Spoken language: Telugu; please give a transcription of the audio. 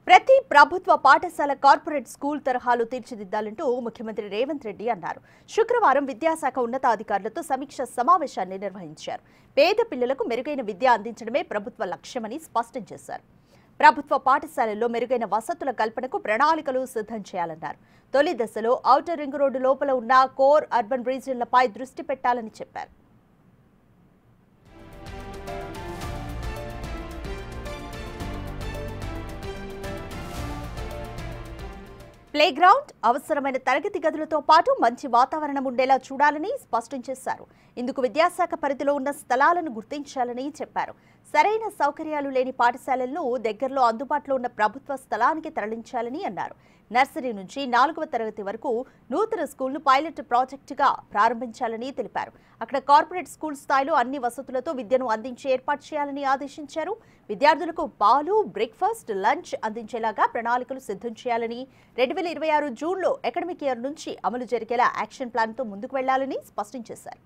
ప్రతి ప్రభుత్వ పాఠశాల కార్పొరేట్ స్కూల్ తరహాలో తీర్చిదిద్దాలంటూ ముఖ్యమంత్రి రేవంత్ రెడ్డి అన్నారు. శుక్రవారం విద్యాశాఖ ఉన్నతాధికారులతో సమీక్ష సమావేశాన్ని నిర్వహించారు. పేద పిల్లలకు మెరుగైన విద్య అందించడమే ప్రభుత్వ లక్ష్యమని స్పష్టం చేశారు. ప్రభుత్వ పాఠశాలల్లో మెరుగైన వసతుల కల్పనకు ప్రణాళికలు సిద్ధం చేయాలన్నారు. తొలి దశలో ఔటర్ రింగ్ రోడ్డు లోపల ఉన్న కోర్ అర్బన్ రీజియన్లపై దృష్టి పెట్టాలని చెప్పారు. ప్లేగ్రౌండ్, అవసరమైన తరగతి గదులతో పాటు మంచి వాతావరణం ఉండేలా చూడాలని స్పష్టం చేశారు. ఇందుకు విద్యాశాఖ పరిధిలో ఉన్న స్థలాలను గుర్తించాలని చెప్పారు. సరైన సౌకర్యాలు లేని పాఠశాలలను దగ్గరలో అందుబాటులో ఉన్న ప్రభుత్వ స్థలానికి తరలించాలని అన్నారు. నర్సరీ నుంచి 4వ తరగతి వరకు నూతన స్కూల్ను పైలట్ ప్రాజెక్టుగా ప్రారంభించాలని తెలిపారు. అక్కడ కార్పొరేట్ స్కూల్ స్థాయిలో అన్ని వసతులతో విద్యను అందించే ఏర్పాటు చేయాలని ఆదేశించారు. విద్యార్థులకు పాలు, బ్రేక్ఫాస్ట్, లంచ్ అందించేలాగా ప్రణాళికలు సిద్ధం చేయాలని, 2026 జూన్లో అకాడమిక్ ఇయర్ నుంచి అమలు జరిగేలా యాక్షన్ ప్లాన్తో ముందుకు వెళ్లాలని స్పష్టం చేశారు.